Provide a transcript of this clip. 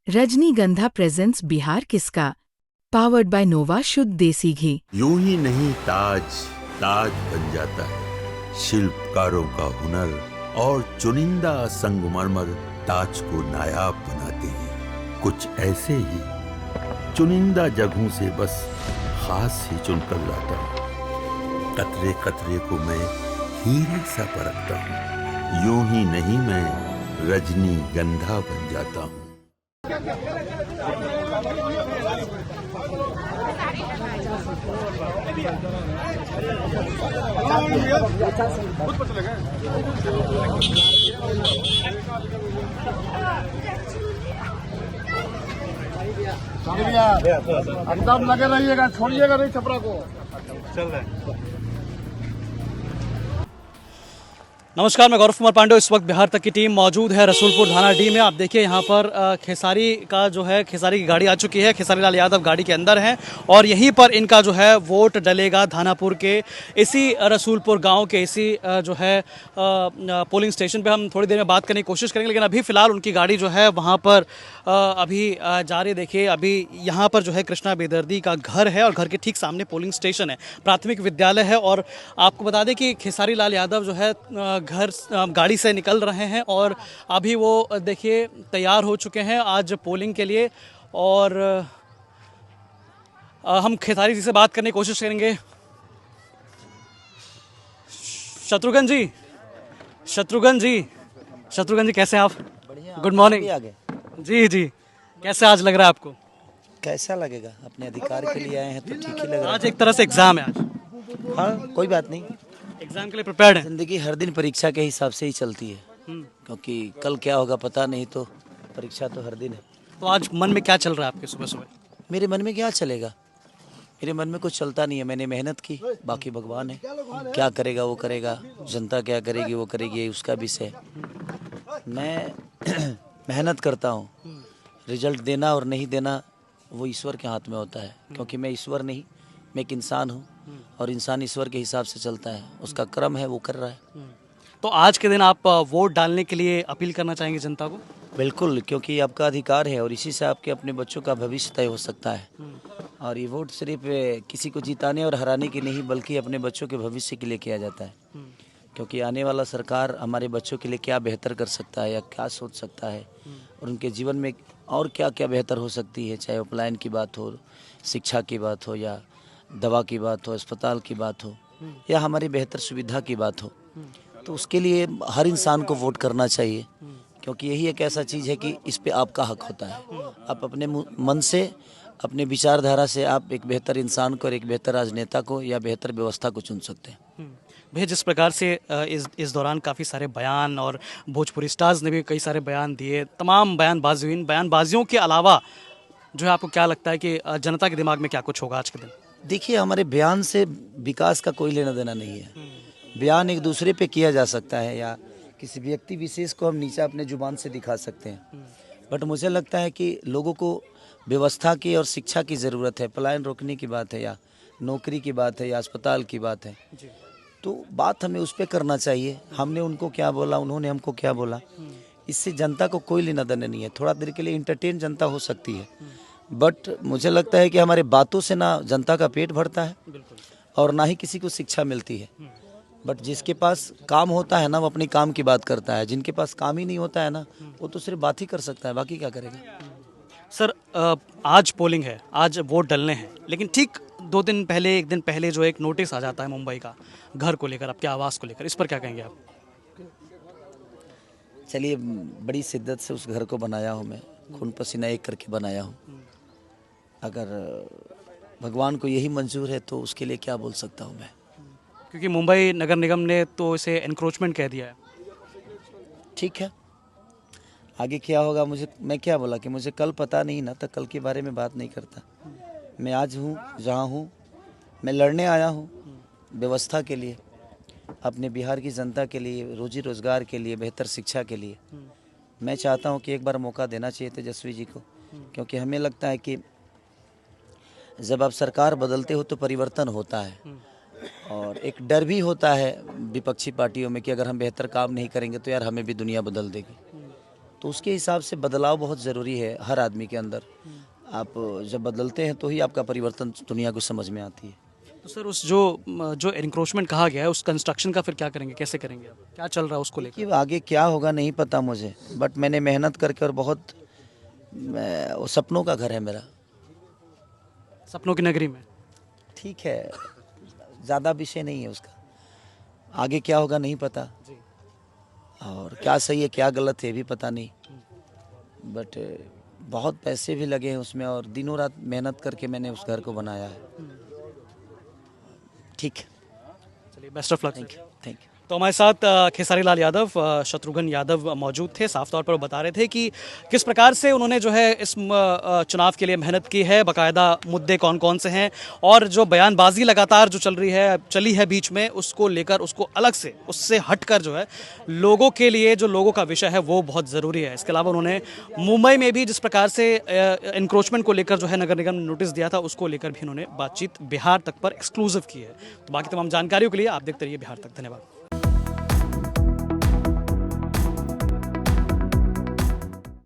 रजनीगंधा प्रेजेंट्स बिहार किसका, powered by नोवा शुद्ध देसी घी। यूं ही नहीं ताज ताज बन जाता है, शिल्पकारों का हुनर और चुनिंदा संगमरमर ताज को नायाब बनाते हैं। कुछ ऐसे ही चुनिंदा जगहों से बस खास ही चुनकर लाता हूँ। कतरे कतरे को मैं हीरे सा परखता हूँ। यूं ही नहीं मैं रजनीगंधा बन जाता हूँ। एकदम लगे रहिएगा, छोड़िएगा नहीं छपरा को। चल रहा है। नमस्कार, मैं गौरव कुमार पांडे। इस वक्त बिहार तक की टीम मौजूद है रसूलपुर थाना डी में। आप देखिए यहाँ पर खेसारी का जो है खेसारी की गाड़ी आ चुकी है। खेसारी लाल यादव गाड़ी के अंदर हैं और यहीं पर इनका जो है वोट डलेगा। धानापुर के इसी रसूलपुर गांव के इसी जो है पोलिंग स्टेशन पे हम थोड़ी देर में बात करने की कोशिश करेंगे, लेकिन अभी फ़िलहाल उनकी गाड़ी जो है वहाँ पर अभी जा रही। देखिए अभी यहाँ पर जो है कृष्णा बेदर्दी का घर है और घर के ठीक सामने पोलिंग स्टेशन है, प्राथमिक विद्यालय है। और आपको बता दें कि खेसारी लाल यादव जो है घर गाड़ी से निकल रहे हैं और अभी वो देखिए तैयार हो चुके हैं आज पोलिंग के लिए। और हम खेसारी जी से बात करने की कोशिश करेंगे। शत्रुघ्न जी, शत्रुघ्न जी कैसे हैं आप? गुड मॉर्निंग जी। कैसे आज लग रहा है आपको? कैसा लगेगा, अपने अधिकार के लिए आए हैं तो ठीक ही लग रहा है। आज एक तरह से एग्जाम है आज। हाँ, कोई बात नहीं, एग्जाम के लिए प्रिपेयर्ड है। जिंदगी हर दिन परीक्षा के हिसाब से ही चलती है, क्योंकि कल क्या होगा पता नहीं, तो परीक्षा तो हर दिन है। तो आज मन में क्या चल रहा है आपके सुबह सुबह? मेरे मन में क्या चलेगा, मेरे मन में कुछ चलता नहीं है। मैंने मेहनत की, बाकी भगवान है, क्या करेगा वो करेगा, जनता क्या करेगी वो करेगी, उसका विषय। मैं मेहनत करता हूँ, रिजल्ट देना और नहीं देना वो ईश्वर के हाथ में होता है, क्योंकि मैं ईश्वर नहीं, मैं एक इंसान हूँ और इंसान ईश्वर के हिसाब से चलता है। उसका क्रम है, वो कर रहा है। तो आज के दिन आप वोट डालने के लिए अपील करना चाहेंगे जनता को? बिल्कुल, क्योंकि ये आपका अधिकार है और इसी से आपके अपने बच्चों का भविष्य तय हो सकता है। और ये वोट सिर्फ किसी को जिताने और हराने की नहीं, बल्कि अपने बच्चों के भविष्य के लिए किया जाता है। क्योंकि आने वाला सरकार हमारे बच्चों के लिए क्या बेहतर कर सकता है या क्या सोच सकता है और उनके जीवन में और क्या क्या बेहतर हो सकती है, चाहे उपलायन की बात हो, शिक्षा की बात हो, या दवा की बात हो, अस्पताल की बात हो, या हमारी बेहतर सुविधा की बात हो। तो उसके लिए हर इंसान को वोट करना चाहिए, क्योंकि यही एक ऐसा चीज़ है कि इस पे आपका हक होता है। आप अपने मन से, अपने विचारधारा से आप एक बेहतर इंसान को और एक बेहतर राजनेता को या बेहतर व्यवस्था को चुन सकते हैं। भैया, जिस प्रकार से इस दौरान काफ़ी सारे बयान और भोजपुरी स्टार्स ने भी कई सारे बयान दिए, तमाम बयानबाजी हुई, इन बयानबाजियों के अलावा जो है आपको क्या लगता है कि जनता के दिमाग में क्या कुछ होगा आज के दिन? देखिए, हमारे बयान से विकास का कोई लेना देना नहीं है। बयान एक दूसरे पे किया जा सकता है या किसी व्यक्ति विशेष को हम नीचा अपने जुबान से दिखा सकते हैं, बट मुझे लगता है कि लोगों को व्यवस्था की और शिक्षा की ज़रूरत है। पलायन रोकने की बात है या नौकरी की बात है या अस्पताल की बात है, तो बात हमें उस पर करना चाहिए। हमने उनको क्या बोला, उन्होंने हमको क्या बोला, इससे जनता को कोई लेना देना नहीं है। थोड़ा देर के लिए इंटरटेन जनता हो सकती है, बट मुझे लगता है कि हमारे बातों से ना जनता का पेट भरता है और ना ही किसी को शिक्षा मिलती है। बट जिसके पास काम होता है ना, वो अपनी काम की बात करता है। जिनके पास काम ही नहीं होता है ना, वो तो सिर्फ बात ही कर सकता है, बाकी क्या करेगा। सर, आज पोलिंग है, आज वोट डलने हैं, लेकिन ठीक 2 दिन पहले, 1 दिन पहले जो एक नोटिस आ जाता है मुंबई का घर को लेकर, आपके आवास को लेकर, इस पर क्या कहेंगे आप? चलिए, बड़ी शिद्दत से उस घर को बनाया हूँ मैं, खून पसीना एक करके बनाया हूँ। अगर भगवान को यही मंजूर है तो उसके लिए क्या बोल सकता हूँ मैं। क्योंकि मुंबई नगर निगम ने तो इसे एनक्रोचमेंट कह दिया है। ठीक है, आगे क्या होगा मैं क्या बोला कि मुझे कल पता नहीं ना, तो कल के बारे में बात नहीं करता। मैं आज हूँ जहाँ हूँ, मैं लड़ने आया हूँ व्यवस्था के लिए, अपने बिहार की जनता के लिए, रोजी रोजगार के लिए, बेहतर शिक्षा के लिए। मैं चाहता हूँ कि एक बार मौका देना चाहिए तेजस्वी जी को, क्योंकि हमें लगता है कि जब आप सरकार बदलते हो तो परिवर्तन होता है और एक डर भी होता है विपक्षी पार्टियों में कि अगर हम बेहतर काम नहीं करेंगे तो यार हमें भी दुनिया बदल देगी। तो उसके हिसाब से बदलाव बहुत ज़रूरी है हर आदमी के अंदर। आप जब बदलते हैं तो ही आपका परिवर्तन दुनिया को समझ में आती है। तो सर उस जो एनक्रोचमेंट कहा गया है उस कंस्ट्रक्शन का फिर क्या करेंगे, कैसे करेंगे आप, क्या चल रहा है उसको लेकर? कि आगे क्या होगा नहीं पता मुझे, बट मैंने मेहनत करके और बहुत वो सपनों का घर है मेरा। सपनों की नगरी में। ठीक है, ज़्यादा विषय नहीं है उसका। आगे क्या होगा नहीं पता, और क्या सही है क्या गलत है भी पता नहीं, बट बहुत पैसे भी लगे हैं उसमें और दिनों रात मेहनत करके मैंने उस घर को बनाया है। ठीक है, चलिए best of luck. Thank you, thank you. तो हमारे साथ खेसारी लाल यादव, शत्रुघ्न यादव मौजूद थे। साफ तौर पर वो बता रहे थे कि किस प्रकार से उन्होंने जो है इस चुनाव के लिए मेहनत की है, बाकायदा मुद्दे कौन कौन से हैं, और जो बयानबाजी लगातार जो चली है बीच में, उसको लेकर उसको अलग से उससे हटकर जो है लोगों के लिए जो लोगों का विषय है वो बहुत ज़रूरी है। इसके अलावा उन्होंने मुंबई में भी जिस प्रकार से इंक्रोचमेंट को लेकर जो है नगर निगम ने नोटिस दिया था उसको लेकर भी उन्होंने बातचीत बिहार तक पर एक्सक्लूसिव की है। तो बाकी तमाम जानकारियों के लिए आप देखते रहिए बिहार तक। धन्यवाद।